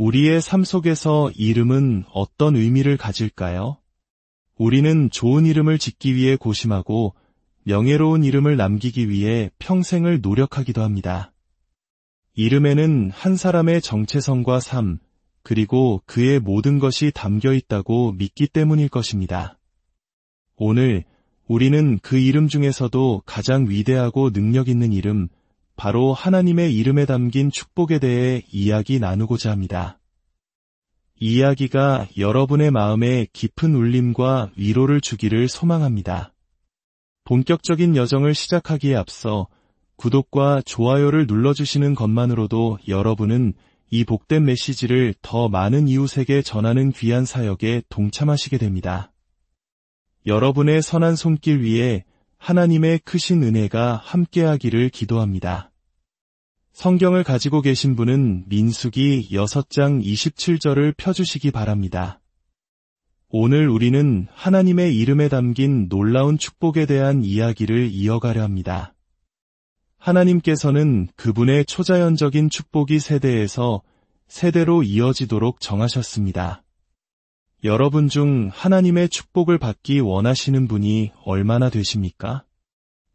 우리의 삶 속에서 이름은 어떤 의미를 가질까요? 우리는 좋은 이름을 짓기 위해 고심하고 명예로운 이름을 남기기 위해 평생을 노력하기도 합니다. 이름에는 한 사람의 정체성과 삶, 그리고 그의 모든 것이 담겨 있다고 믿기 때문일 것입니다. 오늘 우리는 그 이름 중에서도 가장 위대하고 능력 있는 이름, 바로 하나님의 이름에 담긴 축복에 대해 이야기 나누고자 합니다. 이 이야기가 여러분의 마음에 깊은 울림과 위로를 주기를 소망합니다. 본격적인 여정을 시작하기에 앞서 구독과 좋아요를 눌러주시는 것만으로도 여러분은 이 복된 메시지를 더 많은 이웃에게 전하는 귀한 사역에 동참하시게 됩니다. 여러분의 선한 손길 위에 하나님의 크신 은혜가 함께하기를 기도합니다. 성경을 가지고 계신 분은 민수기 6장 27절을 펴주시기 바랍니다. 오늘 우리는 하나님의 이름에 담긴 놀라운 축복에 대한 이야기를 이어가려 합니다. 하나님께서는 그분의 초자연적인 축복이 세대에서 세대로 이어지도록 정하셨습니다. 여러분 중 하나님의 축복을 받기 원하시는 분이 얼마나 되십니까?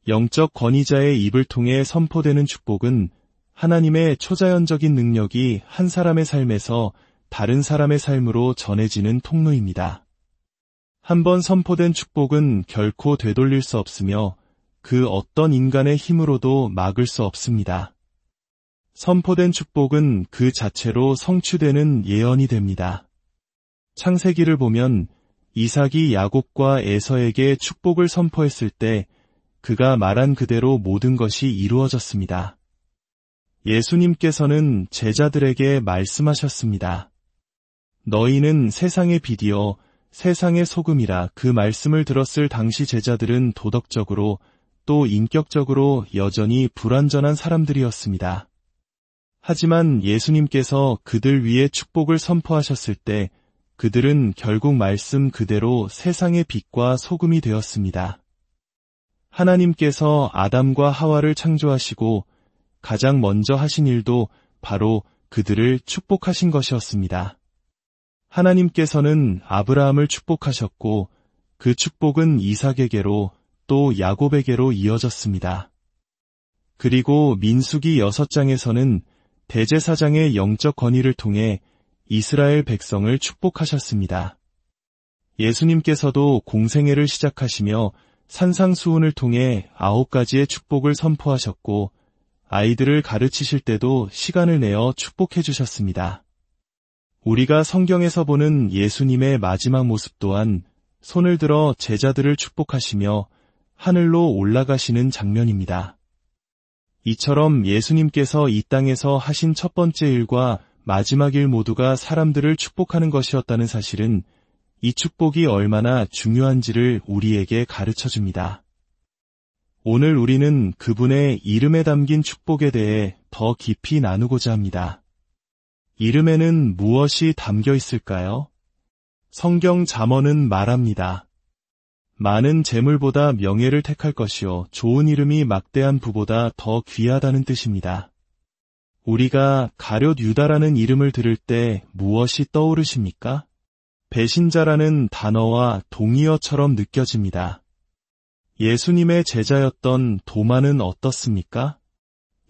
영적 권위자의 입을 통해 선포되는 축복은 하나님의 초자연적인 능력이 한 사람의 삶에서 다른 사람의 삶으로 전해지는 통로입니다. 한번 선포된 축복은 결코 되돌릴 수 없으며 그 어떤 인간의 힘으로도 막을 수 없습니다. 선포된 축복은 그 자체로 성취되는 예언이 됩니다. 창세기를 보면 이삭이 야곱과 에서에게 축복을 선포했을 때 그가 말한 그대로 모든 것이 이루어졌습니다. 예수님께서는 제자들에게 말씀하셨습니다. 너희는 세상의 빛이요 세상의 소금이라. 그 말씀을 들었을 당시 제자들은 도덕적으로 또 인격적으로 여전히 불완전한 사람들이었습니다. 하지만 예수님께서 그들 위에 축복을 선포하셨을 때 그들은 결국 말씀 그대로 세상의 빛과 소금이 되었습니다. 하나님께서 아담과 하와를 창조하시고 가장 먼저 하신 일도 바로 그들을 축복하신 것이었습니다. 하나님께서는 아브라함을 축복하셨고 그 축복은 이삭에게로 또 야곱에게로 이어졌습니다. 그리고 민수기 6장에서는 대제사장의 영적 권위를 통해 이스라엘 백성을 축복하셨습니다. 예수님께서도 공생애를 시작하시며 산상수훈을 통해 9가지의 축복을 선포하셨고 아이들을 가르치실 때도 시간을 내어 축복해 주셨습니다. 우리가 성경에서 보는 예수님의 마지막 모습 또한 손을 들어 제자들을 축복하시며 하늘로 올라가시는 장면입니다. 이처럼 예수님께서 이 땅에서 하신 첫 번째 일과 마지막 일 모두가 사람들을 축복하는 것이었다는 사실은 이 축복이 얼마나 중요한지를 우리에게 가르쳐줍니다. 오늘 우리는 그분의 이름에 담긴 축복에 대해 더 깊이 나누고자 합니다. 이름에는 무엇이 담겨 있을까요? 성경 잠언은 말합니다. 많은 재물보다 명예를 택할 것이요 좋은 이름이 막대한 부보다 더 귀하다는 뜻입니다. 우리가 가룟 유다라는 이름을 들을 때 무엇이 떠오르십니까? 배신자라는 단어와 동의어처럼 느껴집니다. 예수님의 제자였던 도마는 어떻습니까?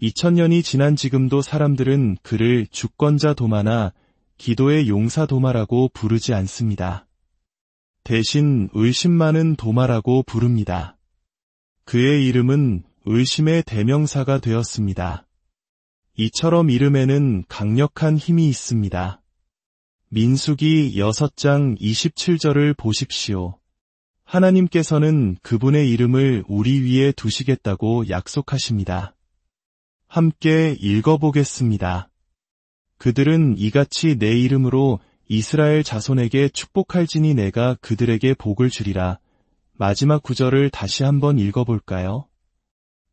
2000년이 지난 지금도 사람들은 그를 주권자 도마나 기도의 용사 도마라고 부르지 않습니다. 대신 의심 많은 도마라고 부릅니다. 그의 이름은 의심의 대명사가 되었습니다. 이처럼 이름에는 강력한 힘이 있습니다. 민수기 6장 27절을 보십시오. 하나님께서는 그분의 이름을 우리 위에 두시겠다고 약속하십니다. 함께 읽어보겠습니다. 그들은 이같이 내 이름으로 이스라엘 자손에게 축복할지니 내가 그들에게 복을 주리라. 마지막 구절을 다시 한번 읽어볼까요?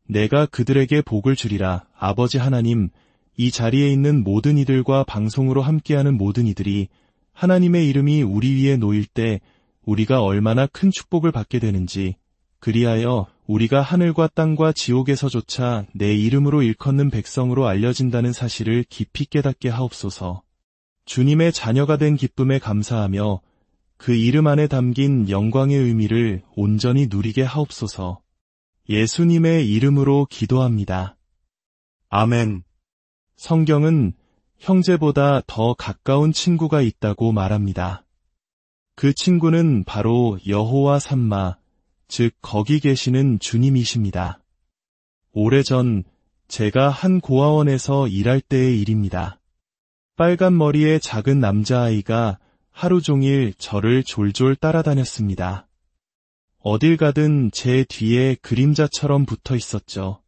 내가 그들에게 복을 주리라. 아버지 하나님, 이 자리에 있는 모든 이들과 방송으로 함께하는 모든 이들이 하나님의 이름이 우리 위에 놓일 때 우리가 얼마나 큰 축복을 받게 되는지, 그리하여 우리가 하늘과 땅과 지옥에서조차 내 이름으로 일컫는 백성으로 알려진다는 사실을 깊이 깨닫게 하옵소서. 주님의 자녀가 된 기쁨에 감사하며 그 이름 안에 담긴 영광의 의미를 온전히 누리게 하옵소서. 예수님의 이름으로 기도합니다. 아멘. 성경은 형제보다 더 가까운 친구가 있다고 말합니다. 그 친구는 바로 여호와 삼마, 즉 거기 계시는 주님이십니다. 오래전 제가 한 고아원에서 일할 때의 일입니다. 빨간 머리의 작은 남자아이가 하루 종일 저를 졸졸 따라다녔습니다. 어딜 가든 제 뒤에 그림자처럼 붙어 있었죠.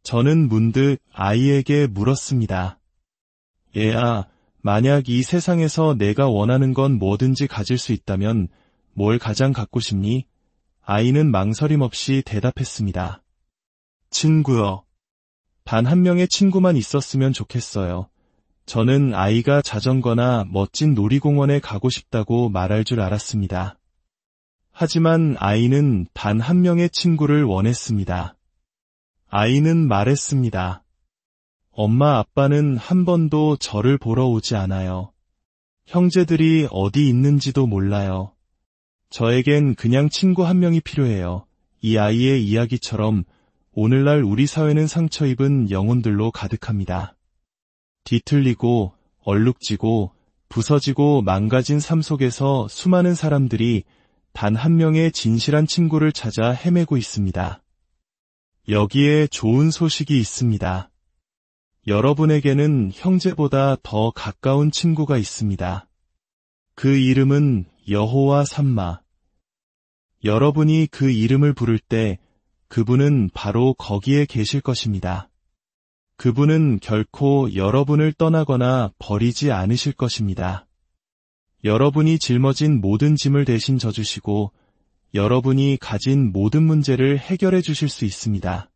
저는 문득 아이에게 물었습니다. 얘야, 만약 이 세상에서 내가 원하는 건 뭐든지 가질 수 있다면 뭘 가장 갖고 싶니? 아이는 망설임 없이 대답했습니다. 친구요. 단 한 명의 친구만 있었으면 좋겠어요. 저는 아이가 자전거나 멋진 놀이공원에 가고 싶다고 말할 줄 알았습니다. 하지만 아이는 단 한 명의 친구를 원했습니다. 아이는 말했습니다. 엄마 아빠는 한 번도 저를 보러 오지 않아요. 형제들이 어디 있는지도 몰라요. 저에겐 그냥 친구 한 명이 필요해요. 이 아이의 이야기처럼 오늘날 우리 사회는 상처 입은 영혼들로 가득합니다. 뒤틀리고 얼룩지고 부서지고 망가진 삶 속에서 수많은 사람들이 단 한 명의 진실한 친구를 찾아 헤매고 있습니다. 여기에 좋은 소식이 있습니다. 여러분에게는 형제보다 더 가까운 친구가 있습니다. 그 이름은 여호와 삼마. 여러분이 그 이름을 부를 때 그분은 바로 거기에 계실 것입니다. 그분은 결코 여러분을 떠나거나 버리지 않으실 것입니다. 여러분이 짊어진 모든 짐을 대신 져주시고 여러분이 가진 모든 문제를 해결해 주실 수 있습니다.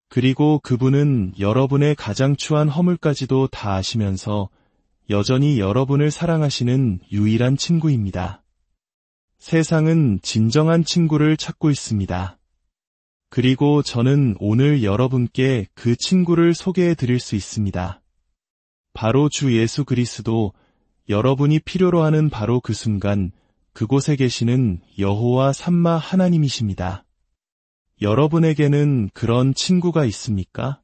그리고 그분은 여러분의 가장 추한 허물까지도 다 아시면서 여전히 여러분을 사랑하시는 유일한 친구입니다. 세상은 진정한 친구를 찾고 있습니다. 그리고 저는 오늘 여러분께 그 친구를 소개해 드릴 수 있습니다. 바로 주 예수 그리스도, 여러분이 필요로 하는 바로 그 순간 그곳에 계시는 여호와 삼마 하나님이십니다. 여러분에게는 그런 친구가 있습니까?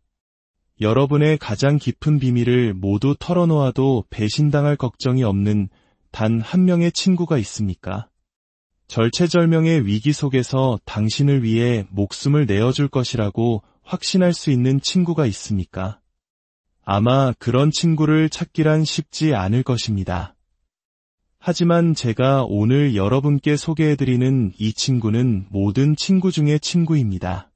여러분의 가장 깊은 비밀을 모두 털어놓아도 배신당할 걱정이 없는 단 한 명의 친구가 있습니까? 절체절명의 위기 속에서 당신을 위해 목숨을 내어줄 것이라고 확신할 수 있는 친구가 있습니까? 아마 그런 친구를 찾기란 쉽지 않을 것입니다. 하지만 제가 오늘 여러분께 소개해드리는 이 친구는 모든 친구 중의 친구입니다.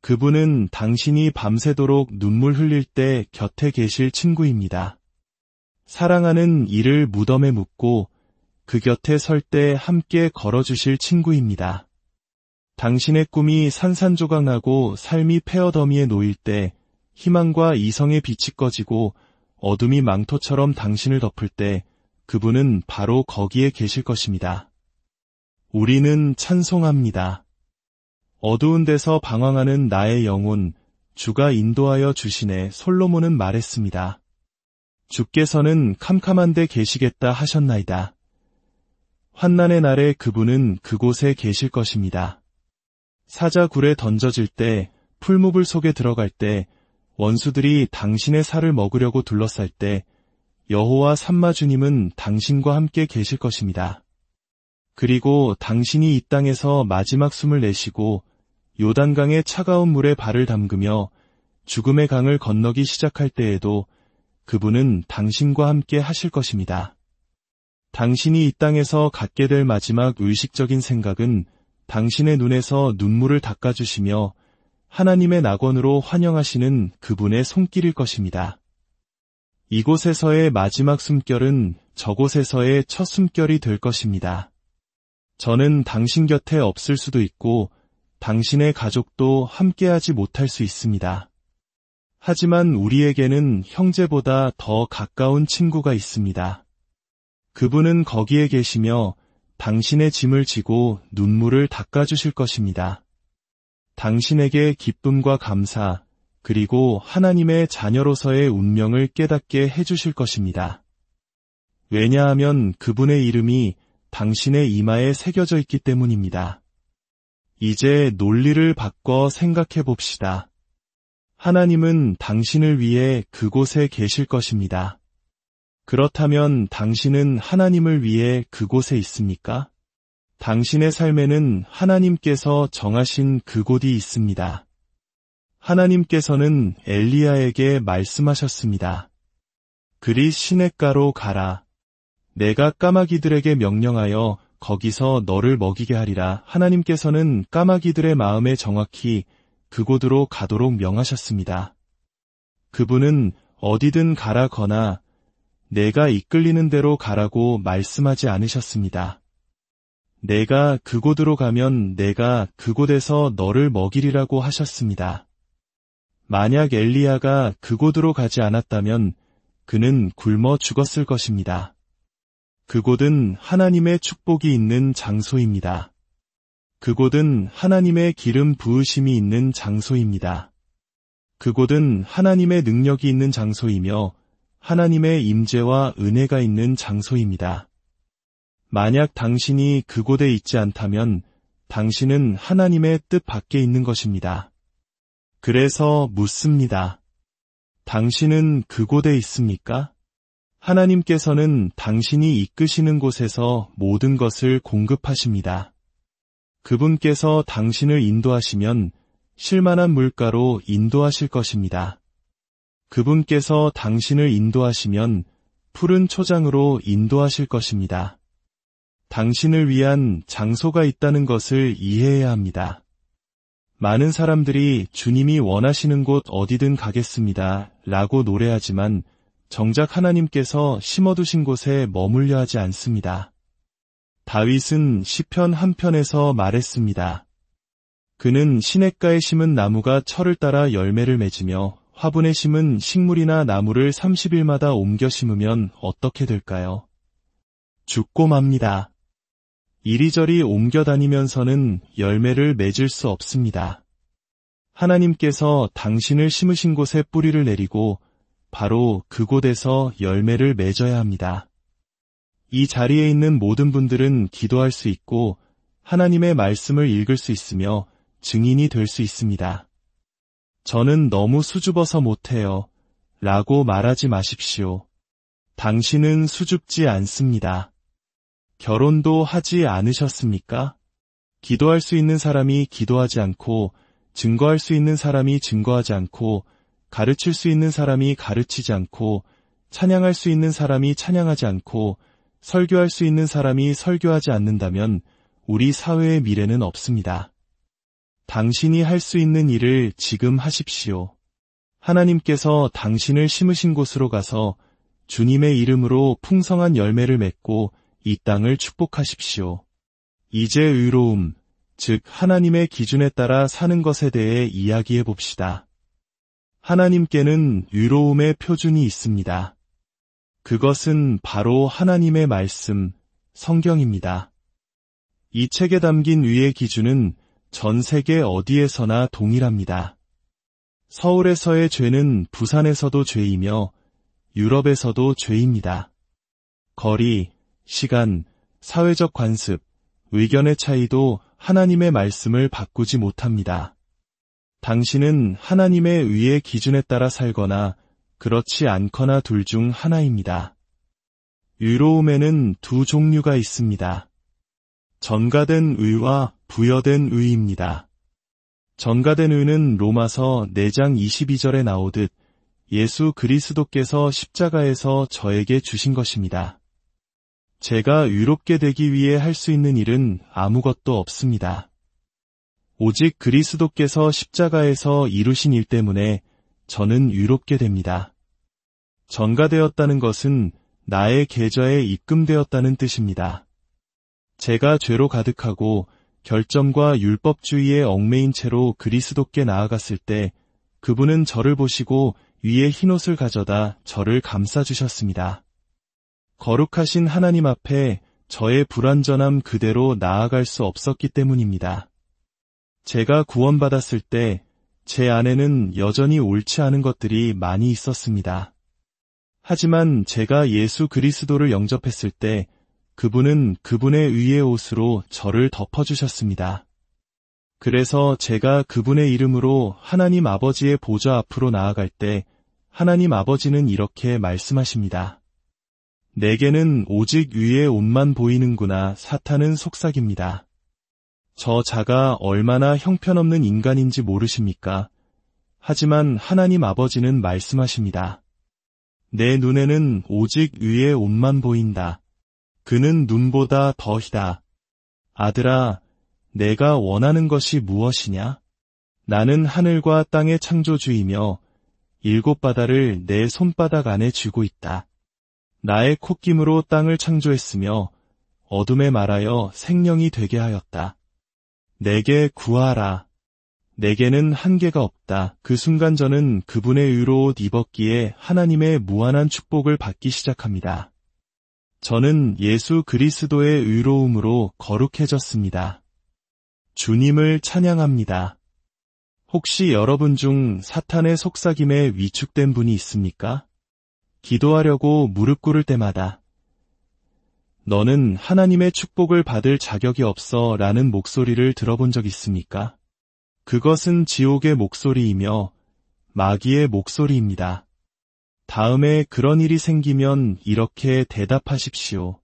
그분은 당신이 밤새도록 눈물 흘릴 때 곁에 계실 친구입니다. 사랑하는 이를 무덤에 묻고 그 곁에 설 때 함께 걸어주실 친구입니다. 당신의 꿈이 산산조각나고 삶이 폐허더미에 놓일 때 희망과 이성의 빛이 꺼지고 어둠이 망토처럼 당신을 덮을 때 그분은 바로 거기에 계실 것입니다. 우리는 찬송합니다. 어두운 데서 방황하는 나의 영혼, 주가 인도하여 주시네. 솔로몬은 말했습니다. 주께서는 캄캄한 데 계시겠다 하셨나이다. 환난의 날에 그분은 그곳에 계실 것입니다. 사자굴에 던져질 때, 풀무불 속에 들어갈 때, 원수들이 당신의 살을 먹으려고 둘러쌀 때 여호와 삼마 주님은 당신과 함께 계실 것입니다. 그리고 당신이 이 땅에서 마지막 숨을 내쉬고 요단강의 차가운 물에 발을 담그며 죽음의 강을 건너기 시작할 때에도 그분은 당신과 함께 하실 것입니다. 당신이 이 땅에서 갖게 될 마지막 의식적인 생각은 당신의 눈에서 눈물을 닦아주시며 하나님의 낙원으로 환영하시는 그분의 손길일 것입니다. 이곳에서의 마지막 숨결은 저곳에서의 첫 숨결이 될 것입니다. 저는 당신 곁에 없을 수도 있고 당신의 가족도 함께하지 못할 수 있습니다. 하지만 우리에게는 형제보다 더 가까운 친구가 있습니다. 그분은 거기에 계시며 당신의 짐을 지고 눈물을 닦아주실 것입니다. 당신에게 기쁨과 감사, 그리고 하나님의 자녀로서의 운명을 깨닫게 해주실 것입니다. 왜냐하면 그분의 이름이 당신의 이마에 새겨져 있기 때문입니다. 이제 논리를 바꿔 생각해 봅시다. 하나님은 당신을 위해 그곳에 계실 것입니다. 그렇다면 당신은 하나님을 위해 그곳에 있습니까? 당신의 삶에는 하나님께서 정하신 그곳이 있습니다. 하나님께서는 엘리야에게 말씀하셨습니다. 그리 시냇가로 가라. 내가 까마귀들에게 명령하여 거기서 너를 먹이게 하리라. 하나님께서는 까마귀들의 마음에 정확히 그곳으로 가도록 명하셨습니다. 그분은 어디든 가라거나 내가 이끌리는 대로 가라고 말씀하지 않으셨습니다. 내가 그곳으로 가면 내가 그곳에서 너를 먹이리라고 하셨습니다. 만약 엘리야가 그곳으로 가지 않았다면 그는 굶어 죽었을 것입니다. 그곳은 하나님의 축복이 있는 장소입니다. 그곳은 하나님의 기름 부으심이 있는 장소입니다. 그곳은 하나님의 능력이 있는 장소이며 하나님의 임재와 은혜가 있는 장소입니다. 만약 당신이 그곳에 있지 않다면 당신은 하나님의 뜻 밖에 있는 것입니다. 그래서 묻습니다. 당신은 그곳에 있습니까? 하나님께서는 당신이 이끄시는 곳에서 모든 것을 공급하십니다. 그분께서 당신을 인도하시면 쉴만한 물가로 인도하실 것입니다. 그분께서 당신을 인도하시면 푸른 초장으로 인도하실 것입니다. 당신을 위한 장소가 있다는 것을 이해해야 합니다. 많은 사람들이 주님이 원하시는 곳 어디든 가겠습니다 라고 노래하지만 정작 하나님께서 심어두신 곳에 머물려 하지 않습니다. 다윗은 시편 한 편에서 말했습니다. 그는 시냇가에 심은 나무가 철을 따라 열매를 맺으며 화분에 심은 식물이나 나무를 30일마다 옮겨 심으면 어떻게 될까요? 죽고 맙니다. 이리저리 옮겨 다니면서는 열매를 맺을 수 없습니다. 하나님께서 당신을 심으신 곳에 뿌리를 내리고 바로 그곳에서 열매를 맺어야 합니다. 이 자리에 있는 모든 분들은 기도할 수 있고 하나님의 말씀을 읽을 수 있으며 증인이 될 수 있습니다. 저는 너무 수줍어서 못해요 라고 말하지 마십시오. 당신은 수줍지 않습니다. 결혼도 하지 않으셨습니까? 기도할 수 있는 사람이 기도하지 않고 증거할 수 있는 사람이 증거하지 않고 가르칠 수 있는 사람이 가르치지 않고 찬양할 수 있는 사람이 찬양하지 않고 설교할 수 있는 사람이 설교하지 않는다면 우리 사회의 미래는 없습니다. 당신이 할 수 있는 일을 지금 하십시오. 하나님께서 당신을 심으신 곳으로 가서 주님의 이름으로 풍성한 열매를 맺고 이 땅을 축복하십시오. 이제 의로움, 즉 하나님의 기준에 따라 사는 것에 대해 이야기해 봅시다. 하나님께는 의로움의 표준이 있습니다. 그것은 바로 하나님의 말씀, 성경입니다. 이 책에 담긴 의의 기준은 전 세계 어디에서나 동일합니다. 서울에서의 죄는 부산에서도 죄이며 유럽에서도 죄입니다. 거리, 시간, 사회적 관습, 의견의 차이도 하나님의 말씀을 바꾸지 못합니다. 당신은 하나님의 의의 기준에 따라 살거나 그렇지 않거나 둘 중 하나입니다. 의로움에는 두 종류가 있습니다. 전가된 의와 부여된 의입니다. 전가된 의는 로마서 4장 22절에 나오듯 예수 그리스도께서 십자가에서 저에게 주신 것입니다. 제가 의롭게 되기 위해 할 수 있는 일은 아무것도 없습니다. 오직 그리스도께서 십자가에서 이루신 일 때문에 저는 의롭게 됩니다. 전가되었다는 것은 나의 계좌에 입금되었다는 뜻입니다. 제가 죄로 가득하고 결점과 율법주의에 얽매인 채로 그리스도께 나아갔을 때 그분은 저를 보시고 위에 흰옷을 가져다 저를 감싸주셨습니다. 거룩하신 하나님 앞에 저의 불완전함 그대로 나아갈 수 없었기 때문입니다. 제가 구원받았을 때 제 안에는 여전히 옳지 않은 것들이 많이 있었습니다. 하지만 제가 예수 그리스도를 영접했을 때 그분은 그분의 의의 옷으로 저를 덮어주셨습니다. 그래서 제가 그분의 이름으로 하나님 아버지의 보좌 앞으로 나아갈 때 하나님 아버지는 이렇게 말씀하십니다. 내게는 오직 위의 옷만 보이는구나. 사탄은 속삭입니다. 저 자가 얼마나 형편없는 인간인지 모르십니까? 하지만 하나님 아버지는 말씀하십니다. 내 눈에는 오직 위의 옷만 보인다. 그는 눈보다 더히다. 아들아, 내가 원하는 것이 무엇이냐? 나는 하늘과 땅의 창조주이며 일곱 바다를 내 손바닥 안에 쥐고 있다. 나의 콧김으로 땅을 창조했으며 어둠에 말하여 생명이 되게 하였다. 내게 구하라. 내게는 한계가 없다. 그 순간 저는 그분의 의로 옷 입었기에 하나님의 무한한 축복을 받기 시작합니다. 저는 예수 그리스도의 의로움으로 거룩해졌습니다. 주님을 찬양합니다. 혹시 여러분 중 사탄의 속삭임에 위축된 분이 있습니까? 기도하려고 무릎 꿇을 때마다 너는 하나님의 축복을 받을 자격이 없어 라는 목소리를 들어본 적 있습니까? 그것은 지옥의 목소리이며 마귀의 목소리입니다. 다음에 그런 일이 생기면 이렇게 대답하십시오.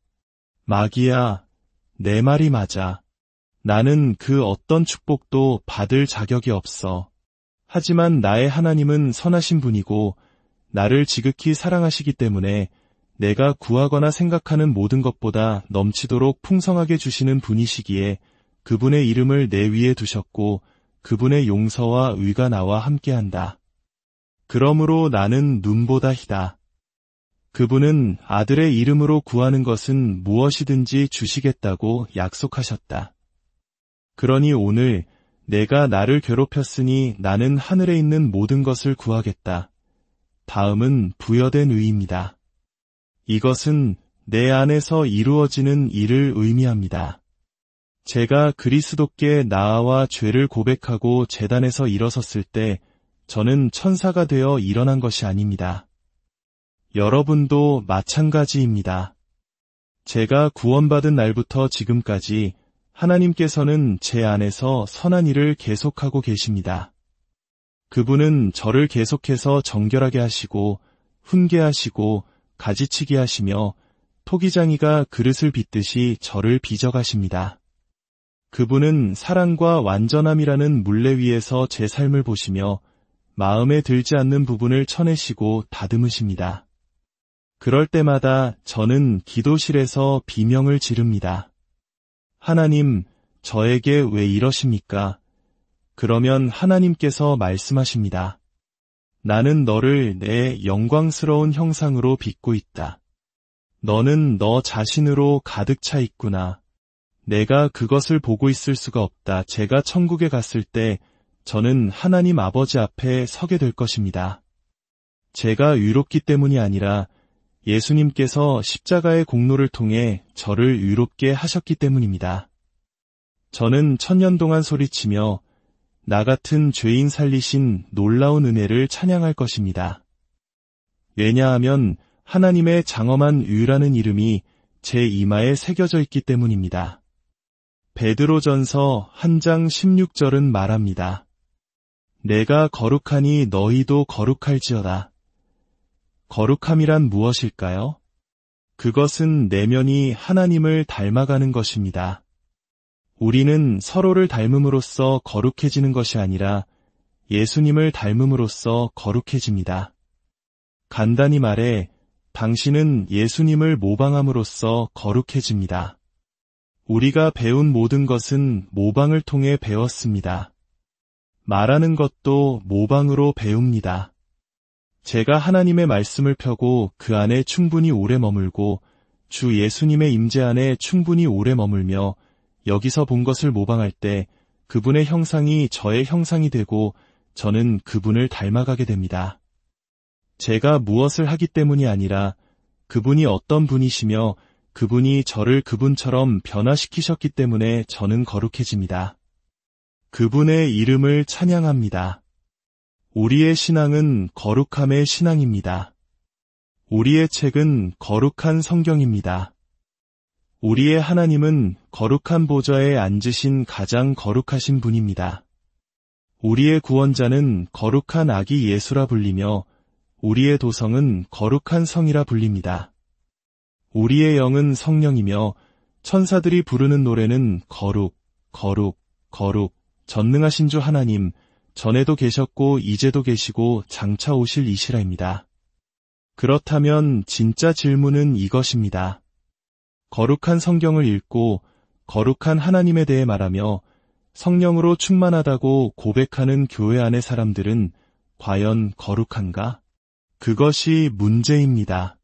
마귀야, 내 말이 맞아. 나는 그 어떤 축복도 받을 자격이 없어. 하지만 나의 하나님은 선하신 분이고 나를 지극히 사랑하시기 때문에 내가 구하거나 생각하는 모든 것보다 넘치도록 풍성하게 주시는 분이시기에 그분의 이름을 내 위에 두셨고 그분의 용서와 의가 나와 함께한다. 그러므로 나는 눈보다 희다. 그분은 아들의 이름으로 구하는 것은 무엇이든지 주시겠다고 약속하셨다. 그러니 오늘 내가 나를 괴롭혔으니 나는 하늘에 있는 모든 것을 구하겠다. 다음은 부여된 의입니다. 이것은 내 안에서 이루어지는 일을 의미합니다. 제가 그리스도께 나아와 죄를 고백하고 제단에서 일어섰을 때 저는 천사가 되어 일어난 것이 아닙니다. 여러분도 마찬가지입니다. 제가 구원받은 날부터 지금까지 하나님께서는 제 안에서 선한 일을 계속하고 계십니다. 그분은 저를 계속해서 정결하게 하시고 훈계하시고 가지치기 하시며 토기장이가 그릇을 빚듯이 저를 빚어가십니다. 그분은 사랑과 완전함이라는 물레 위에서 제 삶을 보시며 마음에 들지 않는 부분을 쳐내시고 다듬으십니다. 그럴 때마다 저는 기도실에서 비명을 지릅니다. 하나님, 저에게 왜 이러십니까? 그러면 하나님께서 말씀하십니다. 나는 너를 내 영광스러운 형상으로 빚고 있다. 너는 너 자신으로 가득 차 있구나. 내가 그것을 보고 있을 수가 없다. 제가 천국에 갔을 때 저는 하나님 아버지 앞에 서게 될 것입니다. 제가 의롭기 때문이 아니라 예수님께서 십자가의 공로를 통해 저를 의롭게 하셨기 때문입니다. 저는 천년 동안 소리치며 나 같은 죄인 살리신 놀라운 은혜를 찬양할 것입니다. 왜냐하면 하나님의 장엄한 의라는 이름이 제 이마에 새겨져 있기 때문입니다. 베드로전서 1장 16절은 말합니다. 내가 거룩하니 너희도 거룩할지어다. 거룩함이란 무엇일까요? 그것은 내면이 하나님을 닮아가는 것입니다. 우리는 서로를 닮음으로써 거룩해지는 것이 아니라 예수님을 닮음으로써 거룩해집니다. 간단히 말해 당신은 예수님을 모방함으로써 거룩해집니다. 우리가 배운 모든 것은 모방을 통해 배웠습니다. 말하는 것도 모방으로 배웁니다. 제가 하나님의 말씀을 펴고 그 안에 충분히 오래 머물고 주 예수님의 임재 안에 충분히 오래 머물며 여기서 본 것을 모방할 때 그분의 형상이 저의 형상이 되고 저는 그분을 닮아가게 됩니다. 제가 무엇을 하기 때문이 아니라 그분이 어떤 분이시며 그분이 저를 그분처럼 변화시키셨기 때문에 저는 거룩해집니다. 그분의 이름을 찬양합니다. 우리의 신앙은 거룩함의 신앙입니다. 우리의 책은 거룩한 성경입니다. 우리의 하나님은 거룩한 보좌에 앉으신 가장 거룩하신 분입니다. 우리의 구원자는 거룩한 아기 예수라 불리며 우리의 도성은 거룩한 성이라 불립니다. 우리의 영은 성령이며 천사들이 부르는 노래는 거룩, 거룩, 거룩, 전능하신 주 하나님, 전에도 계셨고 이제도 계시고 장차 오실 이시라입니다. 그렇다면 진짜 질문은 이것입니다. 거룩한 성경을 읽고 거룩한 하나님에 대해 말하며 성령으로 충만하다고 고백하는 교회 안의 사람들은 과연 거룩한가? 그것이 문제입니다.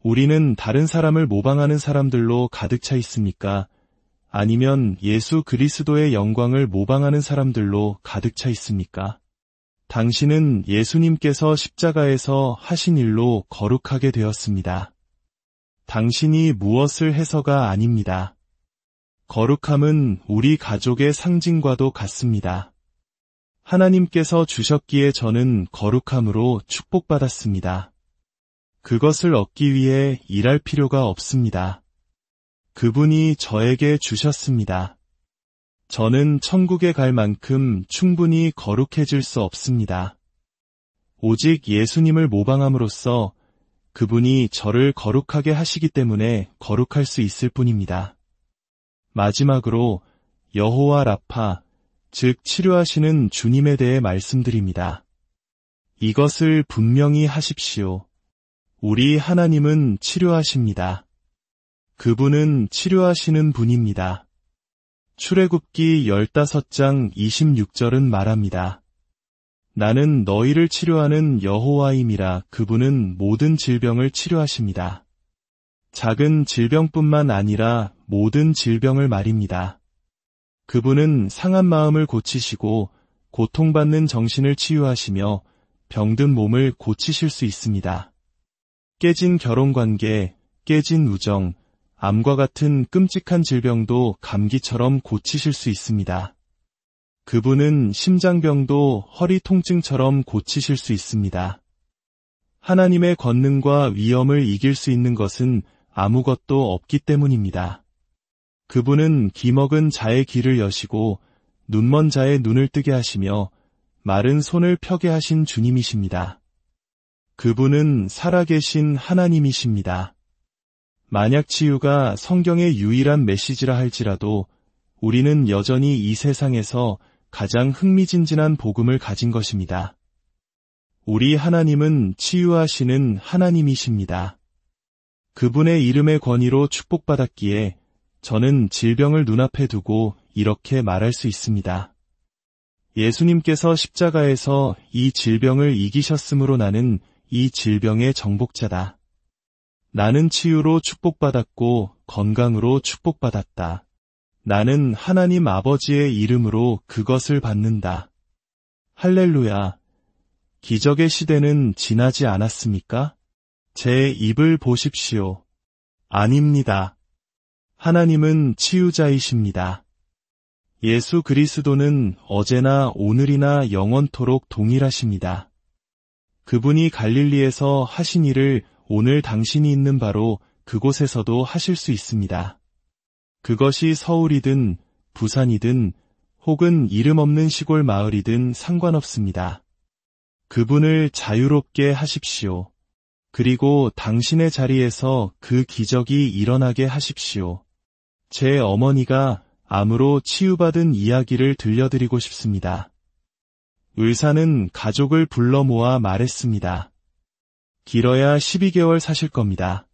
우리는 다른 사람을 모방하는 사람들로 가득 차 있습니까? 아니면 예수 그리스도의 영광을 모방하는 사람들로 가득 차 있습니까? 당신은 예수님께서 십자가에서 하신 일로 거룩하게 되었습니다. 당신이 무엇을 해서가 아닙니다. 거룩함은 우리 가족의 상징과도 같습니다. 하나님께서 주셨기에 저는 거룩함으로 축복받았습니다. 그것을 얻기 위해 일할 필요가 없습니다. 그분이 저에게 주셨습니다. 저는 천국에 갈 만큼 충분히 거룩해질 수 없습니다. 오직 예수님을 모방함으로써 그분이 저를 거룩하게 하시기 때문에 거룩할 수 있을 뿐입니다. 마지막으로 여호와 라파, 즉 치료하시는 주님에 대해 말씀드립니다. 이것을 분명히 하십시오. 우리 하나님은 치료하십니다. 그분은 치료하시는 분입니다. 출애굽기 15장 26절은 말합니다. 나는 너희를 치료하는 여호와임이라. 그분은 모든 질병을 치료하십니다. 작은 질병뿐만 아니라 모든 질병을 말입니다. 그분은 상한 마음을 고치시고 고통받는 정신을 치유하시며 병든 몸을 고치실 수 있습니다. 깨진 결혼관계, 깨진 우정, 암과 같은 끔찍한 질병도 감기처럼 고치실 수 있습니다. 그분은 심장병도 허리 통증처럼 고치실 수 있습니다. 하나님의 권능과 위엄을 이길 수 있는 것은 아무것도 없기 때문입니다. 그분은 기먹은 자의 귀를 여시고 눈먼 자의 눈을 뜨게 하시며 마른 손을 펴게 하신 주님이십니다. 그분은 살아계신 하나님이십니다. 만약 치유가 성경의 유일한 메시지라 할지라도 우리는 여전히 이 세상에서 가장 흥미진진한 복음을 가진 것입니다. 우리 하나님은 치유하시는 하나님이십니다. 그분의 이름의 권위로 축복받았기에 저는 질병을 눈앞에 두고 이렇게 말할 수 있습니다. 예수님께서 십자가에서 이 질병을 이기셨으므로 나는 이 질병의 정복자다. 나는 치유로 축복받았고 건강으로 축복받았다. 나는 하나님 아버지의 이름으로 그것을 받는다. 할렐루야. 기적의 시대는 지나지 않았습니까? 제 입을 보십시오. 아닙니다. 하나님은 치유자이십니다. 예수 그리스도는 어제나 오늘이나 영원토록 동일하십니다. 그분이 갈릴리에서 하신 일을 오늘 당신이 있는 바로 그곳에서도 하실 수 있습니다. 그것이 서울이든 부산이든 혹은 이름 없는 시골 마을이든 상관없습니다. 그분을 자유롭게 하십시오. 그리고 당신의 자리에서 그 기적이 일어나게 하십시오. 제 어머니가 암으로 치유받은 이야기를 들려드리고 싶습니다. 의사는 가족을 불러 모아 말했습니다. 길어야 12개월 사실 겁니다.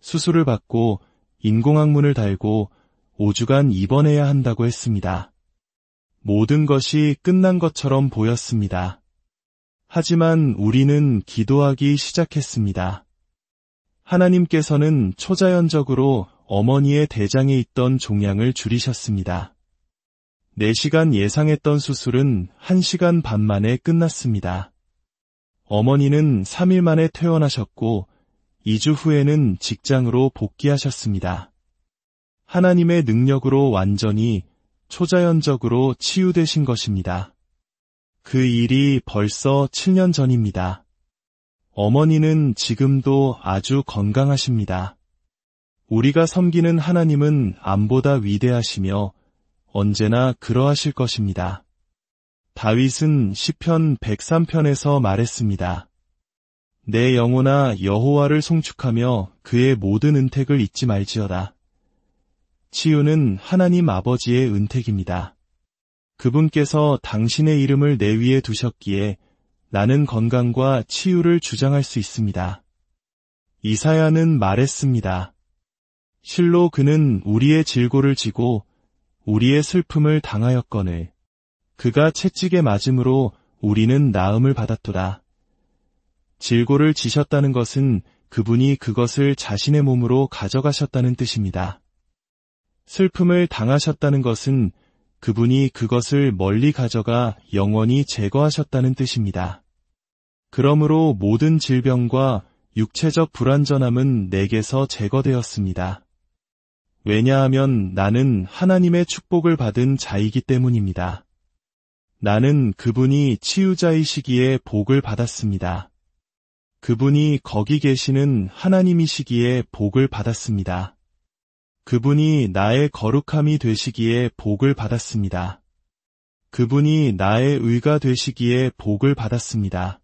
수술을 받고 인공항문을 달고 5주간 입원해야 한다고 했습니다. 모든 것이 끝난 것처럼 보였습니다. 하지만 우리는 기도하기 시작했습니다. 하나님께서는 초자연적으로 어머니의 대장에 있던 종양을 줄이셨습니다. 4시간 예상했던 수술은 1시간 반 만에 끝났습니다. 어머니는 3일 만에 퇴원하셨고 2주 후에는 직장으로 복귀하셨습니다. 하나님의 능력으로 완전히 초자연적으로 치유되신 것입니다. 그 일이 벌써 7년 전입니다. 어머니는 지금도 아주 건강하십니다. 우리가 섬기는 하나님은 암보다 위대하시며 언제나 그러하실 것입니다. 다윗은 시편 103편에서 말했습니다. 내 영혼아 여호와를 송축하며 그의 모든 은택을 잊지 말지어다. 치유는 하나님 아버지의 은택입니다. 그분께서 당신의 이름을 내 위에 두셨기에 나는 건강과 치유를 주장할 수 있습니다. 이사야는 말했습니다. 실로 그는 우리의 질고를 지고 우리의 슬픔을 당하였거늘 그가 채찍에 맞음으로 우리는 나음을 받았도다. 질고를 지셨다는 것은 그분이 그것을 자신의 몸으로 가져가셨다는 뜻입니다. 슬픔을 당하셨다는 것은 그분이 그것을 멀리 가져가 영원히 제거하셨다는 뜻입니다. 그러므로 모든 질병과 육체적 불완전함은 내게서 제거되었습니다. 왜냐하면 나는 하나님의 축복을 받은 자이기 때문입니다. 나는 그분이 치유자이시기에 복을 받았습니다. 그분이 거기 계시는 하나님이시기에 복을 받았습니다. 그분이 나의 거룩함이 되시기에 복을 받았습니다. 그분이 나의 의가 되시기에 복을 받았습니다.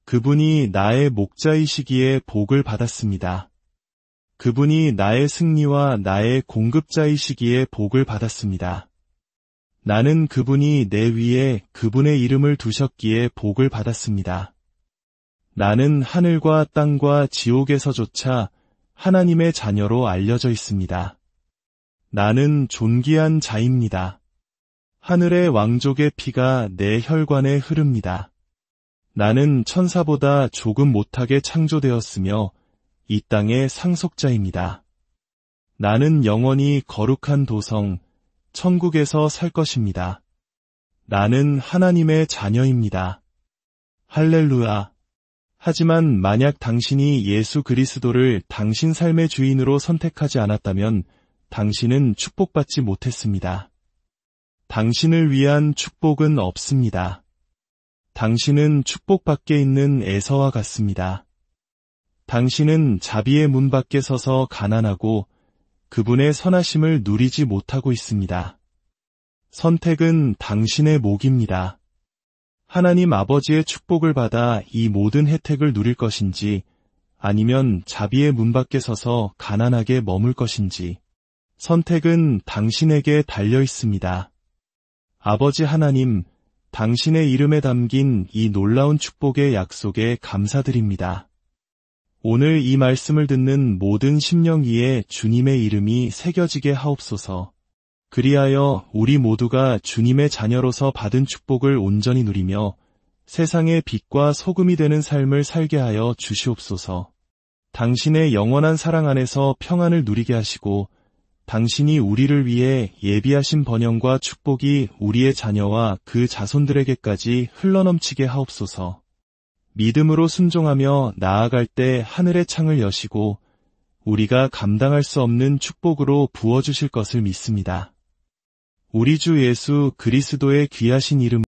그분이 나의 목자이시기에 복을 받았습니다. 그분이 나의 승리와 나의 공급자이시기에 복을 받았습니다. 나는 그분이 내 위에 그분의 이름을 두셨기에 복을 받았습니다. 나는 하늘과 땅과 지옥에서조차 하나님의 자녀로 알려져 있습니다. 나는 존귀한 자입니다. 하늘의 왕족의 피가 내 혈관에 흐릅니다. 나는 천사보다 조금 못하게 창조되었으며 이 땅의 상속자입니다. 나는 영원히 거룩한 도성, 천국에서 살 것입니다. 나는 하나님의 자녀입니다. 할렐루야. 하지만 만약 당신이 예수 그리스도를 당신 삶의 주인으로 선택하지 않았다면 당신은 축복받지 못했습니다. 당신을 위한 축복은 없습니다. 당신은 축복 밖에 있는 에서와 같습니다. 당신은 자비의 문 밖에 서서 가난하고 그분의 선하심을 누리지 못하고 있습니다. 선택은 당신의 몫입니다. 하나님 아버지의 축복을 받아 이 모든 혜택을 누릴 것인지 아니면 자비의 문 밖에 서서 가난하게 머물 것인지 선택은 당신에게 달려 있습니다. 아버지 하나님, 당신의 이름에 담긴 이 놀라운 축복의 약속에 감사드립니다. 오늘 이 말씀을 듣는 모든 심령 위에 주님의 이름이 새겨지게 하옵소서. 그리하여 우리 모두가 주님의 자녀로서 받은 축복을 온전히 누리며 세상의 빛과 소금이 되는 삶을 살게 하여 주시옵소서. 당신의 영원한 사랑 안에서 평안을 누리게 하시고 당신이 우리를 위해 예비하신 번영과 축복이 우리의 자녀와 그 자손들에게까지 흘러넘치게 하옵소서. 믿음으로 순종하며 나아갈 때 하늘의 창을 여시고 우리가 감당할 수 없는 축복으로 부어주실 것을 믿습니다. 우리 주 예수 그리스도의 귀하신 이름